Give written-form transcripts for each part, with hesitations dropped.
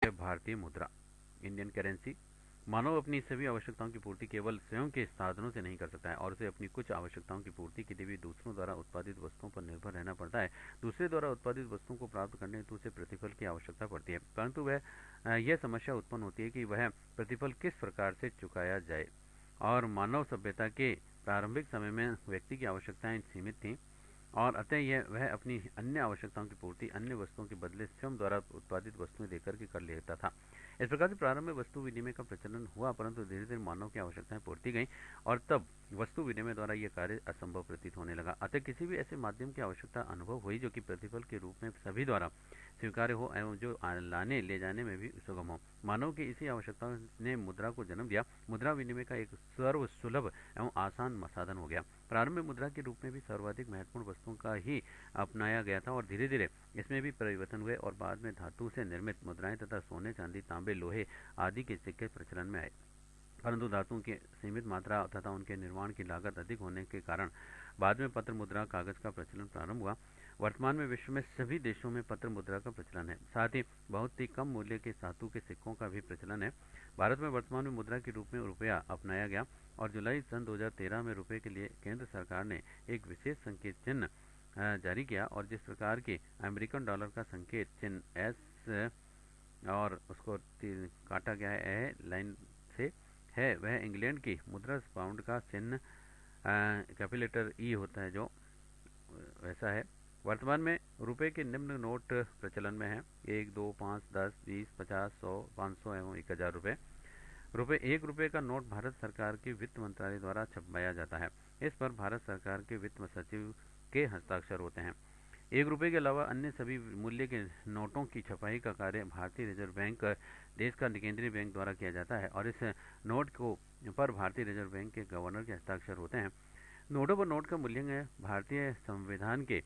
है भारतीय मुद्रा, इंडियन करेंसी। मानव अपनी सभी आवश्यकताओं की पूर्ति केवल स्वयं के साधनों से नहीं कर सकता है और उसे अपनी कुछ आवश्यकताओं की पूर्ति के लिए भी दूसरों द्वारा उत्पादित वस्तुओं पर निर्भर रहना पड़ता है। दूसरे द्वारा उत्पादित वस्तुओं को प्राप्त करने हेतु उसे प्रतिफल की आवश्यकता पड़ती है, परंतु यह समस्या उत्पन्न होती है कि वह प्रतिफल किस प्रकार से चुकाया जाए। और मानव सभ्यता के प्रारंभिक समय में व्यक्ति की आवश्यकताएं सीमित थीं और अतः यह वह अपनी अन्य आवश्यकताओं की पूर्ति अन्य वस्तुओं के बदले स्वयं द्वारा उत्पादित वस्तुएं देकर के कर लेता था। इस प्रकार से प्रारंभ में वस्तु विनिमय का प्रचलन हुआ, परंतु धीरे धीरे मानव की आवश्यकताएं पूर्ति गई और तब वस्तु विनिमय द्वारा यह कार्य असंभव प्रतीत होने लगा। अतः किसी भी ऐसे माध्यम की आवश्यकता अनुभव हुई जो कि प्रतिफल के रूप में सभी द्वारा स्वीकार्य हो एवं जो लाने ले जाने में भी सुगम हो। मानव की इसी आवश्यकता ने मुद्रा को जन्म दिया। मुद्रा विनिमय का एक सर्व सुलभ एवं आसान साधन हो गया। प्रारंभ में मुद्रा के रूप में भी सर्वाधिक महत्वपूर्ण वस्तुओं का ही अपनाया गया था और धीरे धीरे इसमें भी परिवर्तन हुए और बाद में धातु से निर्मित मुद्राएं तथा सोने, चांदी, तांबे, लोहे आदि के सिक्के प्रचलन में आए। परंतु धातुओं की सीमित मात्रा तथा उनके निर्माण की लागत अधिक होने के कारण बाद में पत्र मुद्रा कागज का प्रचलन प्रारंभ हुआ। वर्तमान में विश्व में सभी देशों में पत्र मुद्रा का प्रचलन है। साथ ही बहुत ही कम मूल्य के धातु के सिक्कों का भी प्रचलन है। भारत में वर्तमान में मुद्रा के रूप में रुपया अपनाया गया और जुलाई सन 2013 में रुपये के लिए केंद्र सरकार ने एक विशेष संकेत चिन्ह जारी किया और जिस प्रकार के अमेरिकन डॉलर का संकेत चिन्ह एस और उसको काटा गया है लाइन से है, वह इंग्लैंड की मुद्रा पाउंड का चिन्ह कैपिटल ई होता है जो वैसा है। वर्तमान में रुपए के निम्न नोट प्रचलन में है: 1, 2, 5, 10, 20, 50, 100, 500 एवं 1000 रुपये। एक रुपये का नोट भारत सरकार के वित्त मंत्रालय द्वारा छपवाया जाता है। इस पर भारत सरकार के वित्त सचिव के हस्ताक्षर होते हैं। 1 रुपये के अलावा अन्य सभी मूल्य के नोटों की छपाई का कार्य भारतीय रिजर्व बैंक, देश का केंद्रीय बैंक द्वारा किया जाता है और इस नोट को पर भारतीय रिजर्व बैंक के गवर्नर के हस्ताक्षर होते हैं। नोटों पर नोट का मूल्यांकन भारतीय संविधान के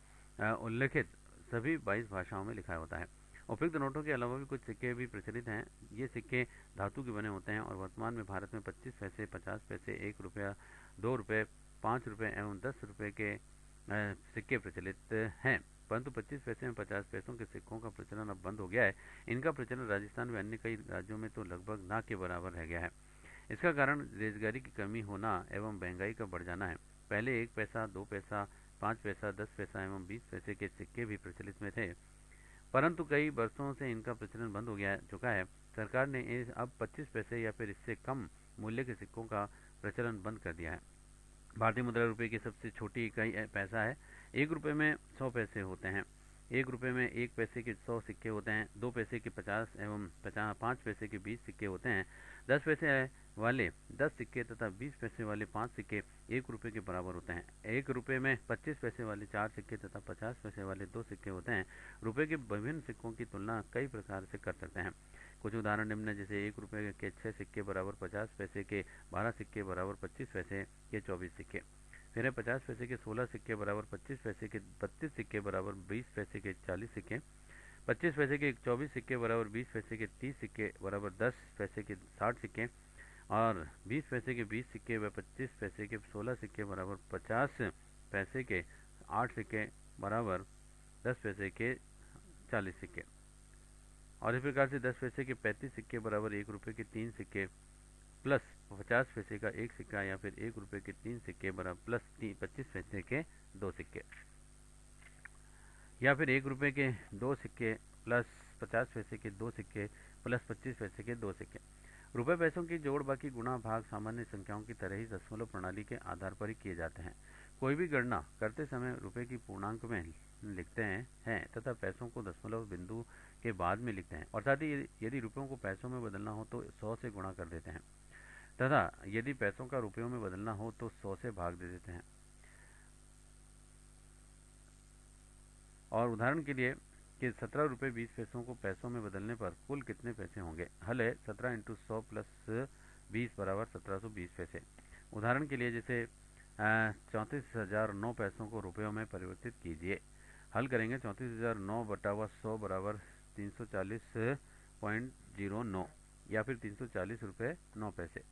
उल्लिखित सभी 22 भाषाओं में लिखा होता है। उपयुक्त नोटों के अलावा भी कुछ सिक्के भी प्रचलित हैं। ये सिक्के धातु के बने होते हैं और वर्तमान में भारत में 25 पैसे, 50 पैसे, 1 रुपया, 2 रुपये, 5 रुपये एवं 10 रुपये के सिक्के प्रचलित हैं। परंतु 25 पैसे एवं 50 पैसों के सिक्कों का प्रचलन अब बंद हो गया है। इनका प्रचलन राजस्थान व अन्य कई राज्यों में तो लगभग ना के बराबर रह गया है। इसका कारण रोजगारी की कमी होना एवं महंगाई का बढ़ जाना है। पहले 1 पैसा, 2 पैसा, 5 पैसा, 10 पैसा एवं 20 पैसे के सिक्के भी प्रचलित में थे, परंतु कई वर्षों से इनका प्रचलन बंद हो चुका है। सरकार ने अब 25 पैसे या फिर इससे कम मूल्य के सिक्कों का प्रचलन बंद कर दिया है। भारतीय मुद्रा रुपये की सबसे छोटी इकाई पैसा है। 1 रुपये में 100 पैसे होते हैं। 1 रुपये में 1 पैसे के 100 सिक्के होते हैं। 2 पैसे के 50 एवं 5 पैसे के 20 सिक्के होते हैं। 10 पैसे वाले 10 सिक्के तथा 20 पैसे वाले 5 सिक्के 1 रुपये के बराबर होते हैं। 1 रुपये में 25 पैसे वाले 4 सिक्के तथा 50 पैसे वाले 2 सिक्के होते हैं। रुपये के विभिन्न सिक्कों की तुलना कई प्रकार से कर सकते हैं। कुछ उदाहरण निम्न है, जैसे 1 रुपये के 6 सिक्के बराबर 50 पैसे के 12 सिक्के बराबर 25 पैसे के 24 सिक्के। फिर है 50 पैसे के 16 सिक्के बराबर 25 पैसे के 32 सिक्के बराबर 20 पैसे के 40 सिक्के। 25 पैसे के 24 सिक्के बराबर 20 पैसे के 30 सिक्के बराबर 10 पैसे के 60 सिक्के और 20 पैसे के 20 सिक्के व 25 पैसे के 16 सिक्के बराबर 50 पैसे के 8 सिक्के बराबर 10 पैसे के 40 सिक्के। और इस प्रकार से 10 पैसे के 35 सिक्के बराबर 1 रुपये के 3 सिक्के प्लस 50 पैसे का 1 सिक्का या फिर 1 रुपये के 3 सिक्के बराबर प्लस 25 पैसे के 2 सिक्के या फिर 1 रुपये के 2 सिक्के प्लस 50 पैसे के 2 सिक्के प्लस 25 पैसे के 2 सिक्के। रुपये पैसों की जोड़ बाकी गुणा भाग सामान्य संख्याओं की तरह ही दशमलव प्रणाली के आधार पर ही किए जाते हैं। कोई भी गणना करते समय रुपये की पूर्णांक में लिखते हैं तथा पैसों को दशमलव बिंदु के बाद में लिखते हैं और साथ ही यदि रुपयों को पैसों में बदलना हो तो 100 से गुणा कर देते हैं तथा यदि पैसों का रुपयों में बदलना हो तो 100 से भाग दे देते हैं। और उदाहरण के लिए कि 17 रुपये 20 पैसों को पैसों में बदलने पर कुल कितने पैसे होंगे। हल है 17 इंटू 100 प्लस 20 बराबर 1720 पैसे। उदाहरण के लिए जैसे 34,009 पैसों को रुपयों में परिवर्तित कीजिए। हल करेंगे 34,009 बटा 100 बराबर 340.09 या फिर 340 रुपये 9 पैसे।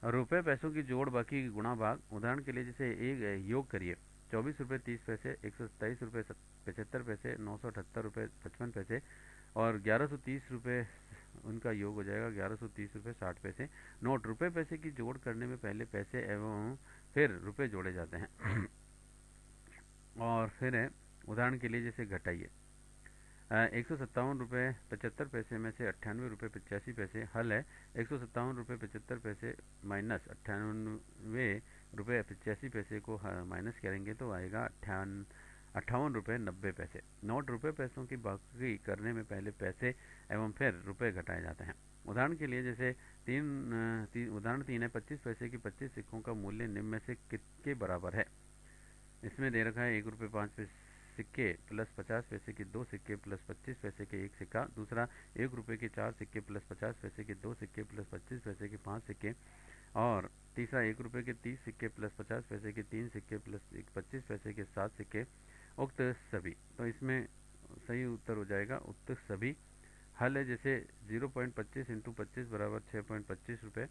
रुपये पैसों की जोड़ बाकी गुणा भाग। उदाहरण के लिए जैसे एक योग करिए 24 रुपये 30 पैसे, 127 रुपये 75 पैसे, 978 रुपये 55 पैसे और 1130 रुपये उनका योग हो जाएगा 1130 रुपये 60 पैसे। नोट रुपये पैसे की जोड़ करने में पहले पैसे एवं फिर रुपये जोड़े जाते हैं। और फिर है उदाहरण के लिए जैसे घटाइए 157 रुपये 75 पैसे में से 98 रुपये 85 पैसे हल है। 157 रुपये 75 पैसे माइनस 98 रुपये 85 पैसे को माइनस करेंगे तो आएगा 58 रुपये 90 पैसे। नोट रुपये पैसों की बाकी करने में पहले पैसे एवं फिर रुपये घटाए जाते हैं। उदाहरण के लिए जैसे उदाहरण 3 है 25 पैसे की 25 सिक्कों का मूल्य निम्न में से किसके बराबर है। इसमें दे रखा है 1 रुपये 5 पैसे सिक्के प्लस 50 पैसे के 2 सिक्के प्लस 25 पैसे के 1 सिक्का। दूसरा 1 रुपये के 4 सिक्के प्लस 50 पैसे के 2 सिक्के प्लस 25 पैसे के 5 सिक्के। और तीसरा 1 रुपये के 30 सिक्के प्लस 50 पैसे के 3 सिक्के प्लस 25 पैसे के 7 सिक्के। उक्त सभी, तो इसमें सही उत्तर हो जाएगा उक्त सभी। हल है जैसे 0.25 इंटू 25 बराबर 6.25 रुपये।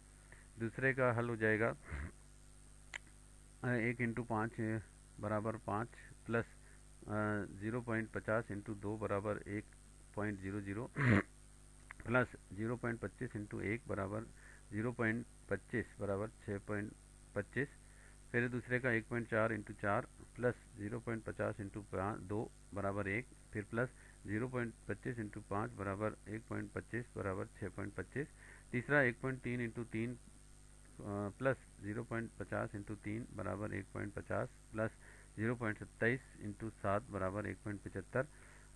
दूसरे का हल हो जाएगा 1 इंटू 5 बराबर 5 प्लस 0.50 इंटू 2 बराबर 1.00 प्लस 0.25 इंटू 1 बराबर 0.25 बराबर 6.25। फिर दूसरे का 1.4 इंटू 4 प्लस 0.50 इंटू 2 बराबर 1। फिर प्लस 0.25 इंटू 5 बराबर 1.25 बराबर 6.25। तीसरा 1.3 इंटू 3 प्लस 0.50 इंटू 3 बराबर 1.50 प्लस 0.27 इंटू 7 बराबर 1.75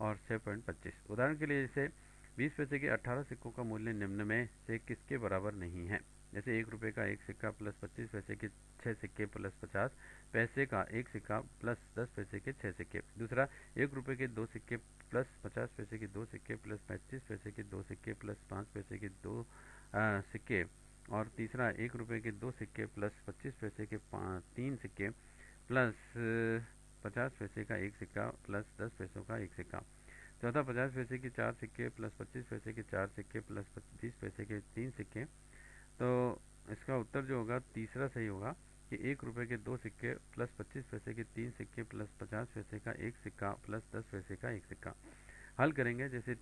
और 6.25। उदाहरण के लिए जैसे 20 पैसे के 18 सिक्कों का मूल्य निम्न में से किसके बराबर नहीं है। जैसे 1 रुपये का 1 सिक्का प्लस 25 पैसे के 6 सिक्के प्लस 50 पैसे का 1 सिक्का प्लस 10 पैसे के 6 सिक्के। दूसरा 1 रुपये के 2 सिक्के प्लस 50 पैसे के 2 सिक्के प्लस 25 पैसे के 2 सिक्के प्लस 5 पैसे के 2 सिक्के। और तीसरा 1 रुपये के 2 सिक्के प्लस 25 पैसे के 3 सिक्के प्लस 50 पैसे का 1 सिक्का प्लस 10 पैसों का 1 सिक्का। चौथा 50 पैसे के 4 सिक्के प्लस 25 पैसे के 4 सिक्के प्लस 20 पैसे के 3 सिक्के। तो इसका उत्तर जो होगा तीसरा सही होगा कि 1 रुपये के 2 सिक्के प्लस 25 पैसे के 3 सिक्के प्लस 50 पैसे का 1 सिक्का प्लस 10 पैसे का 1 सिक्का। हल करेंगे जैसे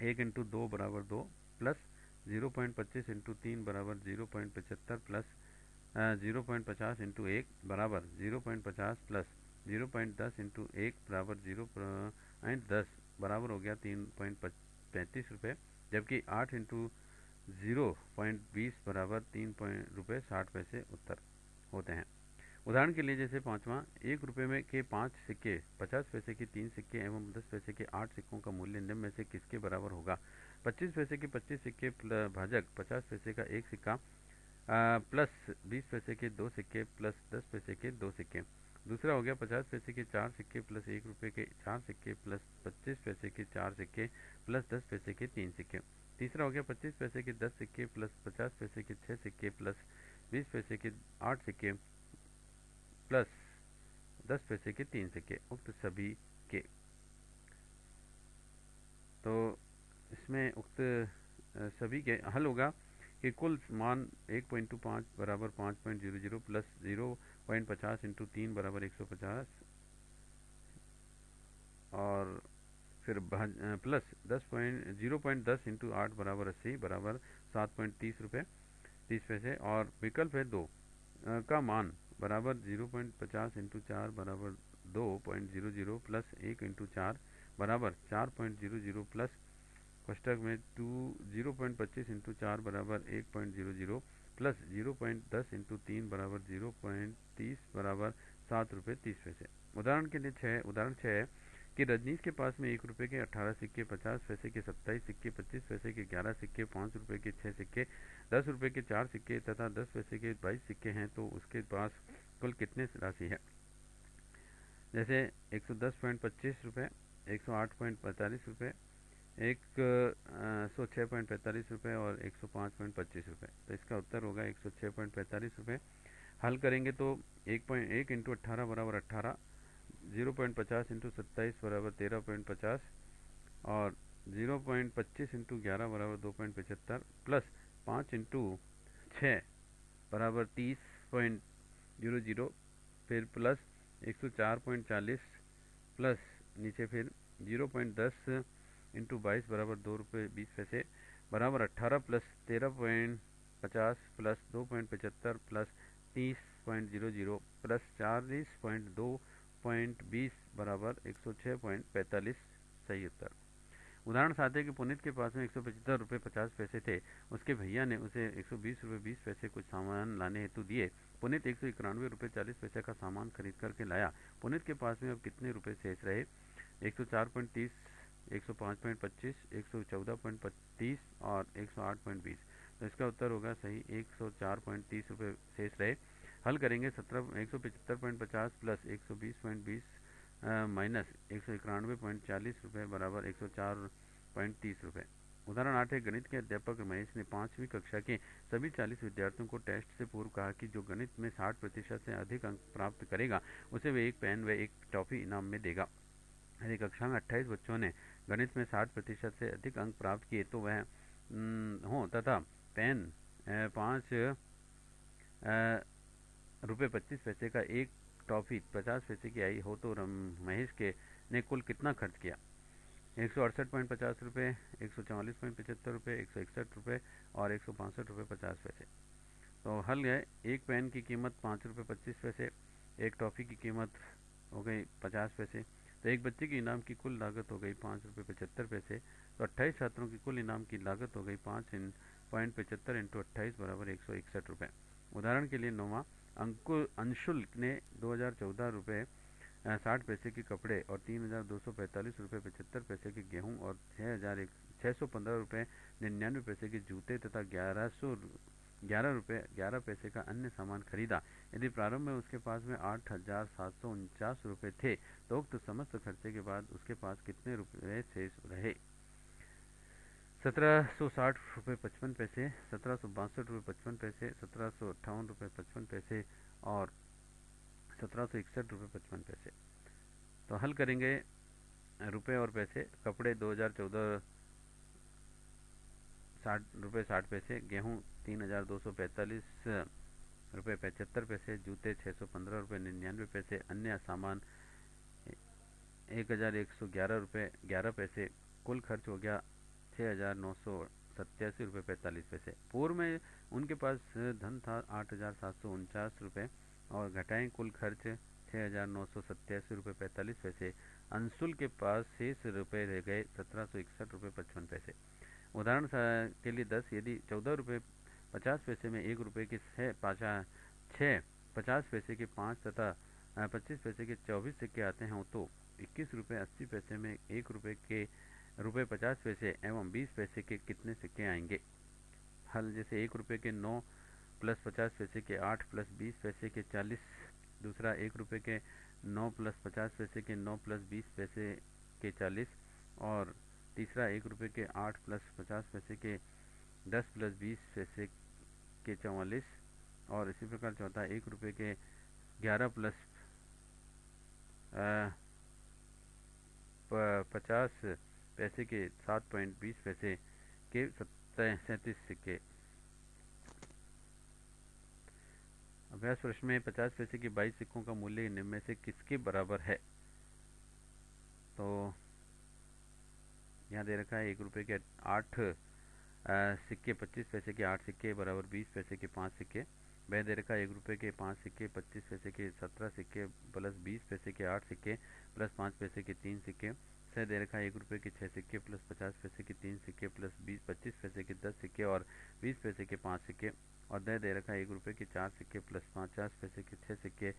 1 इंटू 2 बराबर 2 प्लस 0.25 इंटू 3 बराबर 0.75 प्लस 0.50 इंटू 1 बराबर 0.50 प्लस 0.10 इंटू 1 बराबर 0.10 बराबर हो गया 3.35 रुपये। जबकि 8 इंटू 0.20 बराबर 3 रुपये 60 पैसे उत्तर होते हैं। उदाहरण के लिए जैसे पाँचवा 1 रुपये में के 5 सिक्के 50 पैसे के 3 सिक्के एवं 10 पैसे के 8 सिक्कों का मूल्य निम्न में से किसके बराबर होगा। 25 पैसे के 25 सिक्के भाजक 50 पैसे का 1 सिक्का प्लस 20 पैसे के 2 सिक्के प्लस 10 पैसे के 2 सिक्के। दूसरा हो गया 50 पैसे के 4 सिक्के प्लस 1 रुपये के 4 सिक्के प्लस 25 पैसे के 4 सिक्के प्लस 10 पैसे के 3 सिक्के। तीसरा हो गया 25 पैसे के 10 सिक्के प्लस 50 पैसे के 6 सिक्के प्लस 20 पैसे के 8 सिक्के प्लस 10 पैसे के 3 सिक्के। उक्त सभी के, तो इसमें उक्त सभी के हल होगा कि कुल मान 1.25 बराबर 5.00 प्लस 0.50 इंटू 3 बराबर 150 और फिर प्लस 0.10 इंटू 8 बराबर 80 बराबर 7.30 रुपये 30 पैसे। और विकल्प है 2 का मान बराबर 0.50 इंटू 4 बराबर 2.00 प्लस 1 इंटू 4 बराबर 4.00 प्लस कोष्टक में 0.25 इंटू 4 बराबर 1.00 प्लस 0.10 इंटू 3 बराबर 0.30 बराबर 7 रुपये 30 पैसे। उदाहरण 6 है कि रजनीश के पास में 1 रुपये के 18 सिक्के 50 पैसे के 27 सिक्के 25 पैसे के 11 सिक्के 5 रुपये के 6 सिक्के 10 रुपये के 4 सिक्के तथा 10 पैसे के 22 सिक्के हैं, तो उसके पास कुल कितने राशि है। जैसे 110.25 रुपये 108.45 रुपये 106.45 रुपये और 105.25 रुपये। तो इसका उत्तर होगा 106.45 रुपये। हल करेंगे तो 1 इंटू 18 बराबर 18 0.50 इंटू 27 बराबर 13.50 और 0.25 इंटू 11 बराबर 2.75 प्लस 5 इंटू 6 बराबर 30.00 फिर प्लस 104.40 प्लस नीचे फिर 0.10 इंटू 22 बराबर 2 रुपये 20 पैसे बराबर 18 प्लस 13.50 प्लस 2.75 प्लस 30.00 प्लस 40.2.20 बराबर 106.45 सही उत्तर। उदाहरण 7 है कि पुनीत के पास में 175 रुपये 50 पैसे थे। उसके भैया ने उसे 120 रुपये 20 पैसे कुछ सामान लाने हेतु दिए। पुनीत 191 रुपये 40 पैसे का सामान खरीद करके लाया। पुनीत के पास में अब कितने रुपए शेष रहे? 104.30, 105.25, 114.30 और 108.20। तो इसका उत्तर होगा सही 104.30 रुपये शेष रहे। हल करेंगे 175.50 प्लस 120.20 माइनस 191.40 रुपये बराबर 104.30 रुपये। उदाहरण 8 है, गणित के अध्यापक महेश ने 5वीं कक्षा के सभी 40 विद्यार्थियों को टेस्ट से पूर्व कहा कि जो गणित में 60% से अधिक अंक प्राप्त करेगा उसे वे एक पेन व एक टॉफी इनाम में देगा। यदि कक्षा में 28 बच्चों ने गणित में 60% से अधिक अंक प्राप्त किए तो वह हो तथा पेन 5 रुपये 25 पैसे का एक टॉफी 50 पैसे की आई हो तो महेश के ने कुल कितना खर्च किया? 168.50 रुपये, 144.75 रुपये, 161 रुपये और 162 रुपये 50 पैसे। तो हल है, एक पेन की कीमत 5 रुपये 25 पैसे, एक टॉफ़ी की कीमत हो गई 50 पैसे। तो एक बच्चे की इनाम की कुल लागत हो गई 5 रुपये 75 पैसे। तो 28 छात्रों की कुल इनाम की लागत हो गई 5.75 इंटू 28 बराबर 161 रुपये। उदाहरण के लिए 9वां, अंशुल ने 2014 रुपये 60 पैसे के कपड़े और 3,245 रुपये 75 पैसे के गेहूं और 615 रुपये 99 पैसे के जूते तथा 11 रुपये 11 पैसे का अन्य सामान खरीदा। यदि प्रारंभ में उसके पास में 8,749 रुपये थे तो उक्त समस्त खर्चे के बाद उसके पास कितने रुपये शेष रहे? 1760 रुपये 55 पैसे, 1762 रुपये 55 पैसे, 1758 रुपये 55 पैसे और 1761 रुपये 55 पैसे। तो हल करेंगे रुपए और पैसे। कपड़े 2014 रुपये 60 पैसे, गेहूँ 3,245 रुपये 75 पैसे, जूते 615 रुपये 99 पैसे, अन्य सामान 1,111 रुपये 11 पैसे। कुल खर्च हो गया 6,987 रुपये 45 पैसे। पूर्व में उनके पास धन था 8,749 रुपये और घटाएं कुल खर्च 6,987 रुपये 45 पैसे। अंशुल के पास शेष रुपये रह गए 1,761 रुपये 55 पैसे। उदाहरण के लिए 10, यदि 14 रुपये 50 पैसे में 1 रुपये के 6 50 पैसे के 5 तथा 25 पैसे के 24 सिक्के आते हैं तो 21 रुपये 80 पैसे में 1 रुपये के रुपये 50 पैसे एवं 20 पैसे के कितने सिक्के आएंगे? हल, जैसे 1 रुपये के 9 प्लस 50 पैसे के 8 प्लस 20 पैसे के 40। दूसरा 1 रुपये के 9 प्लस 50 पैसे के 9 प्लस 20 पैसे के 40 और तीसरा 1 रुपये के 8 प्लस 50 पैसे के 10 प्लस 20 पैसे के 44 और इसी प्रकार चौथा 1 रुपये के 11 प्लस 50 पैसे के 7.20 पैसे के 37 सिक्के। अभ्यास प्रश्न में 50 पैसे के 22 सिक्कों का मूल्य निम्न में से किसके बराबर है? तो यहाँ दे रखा है 1 रुपये के 8 सिक्के, 25 पैसे के 8 सिक्के बराबर 20 पैसे के 5 सिक्के। वह दे रखा है 1 रुपये के 5 सिक्के, 25 पैसे के 17 सिक्के प्लस 20 पैसे के 8 सिक्के प्लस 5 पैसे के 3 सिक्के। सह दे रखा है 1 रुपये के 6 सिक्के प्लस 50 पैसे के 3 सिक्के प्लस 25 पैसे के 10 सिक्के और 20 पैसे के 5 सिक्के। और दे रखा है 1 रुपये के 4 सिक्के प्लस 50 पैसे के 6 सिक्के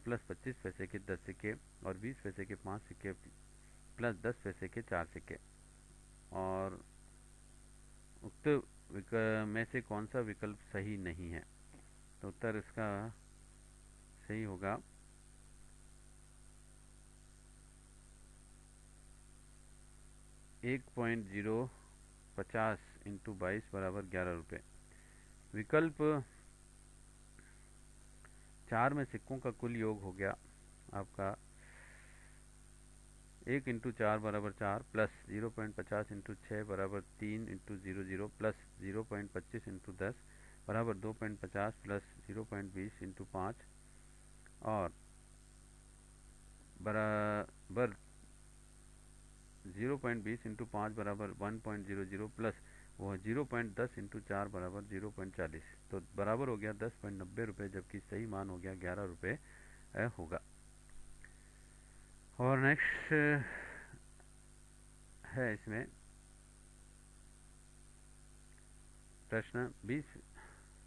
प्लस 25 पैसे के 10 सिक्के और 20 पैसे के 5 सिक्के प्लस 10 पैसे के 4 सिक्के। और उक्त में से कौन सा विकल्प सही नहीं है? तो उत्तर इसका सही होगा 1.050 इंटू 22 बराबर 11 रुपये। विकल्प 4 में सिक्कों का कुल योग हो गया आपका 1 इंटू 4 बराबर 4 प्लस 0.50 इंटू 6 बराबर 3 इंटू 00 प्लस 0.25 इंटू 10 बराबर 2.50 प्लस 0.20 इंटू 5 और बराबर 0.20 इंटू 5 बराबर 1.00 प्लस वो है 0.10 इंटू 4 बराबर 0.40, तो बराबर हो गया 10.90 रुपये, जबकि सही मान हो गया 11 रुपये होगा। और नेक्स्ट है इसमें प्रश्न 20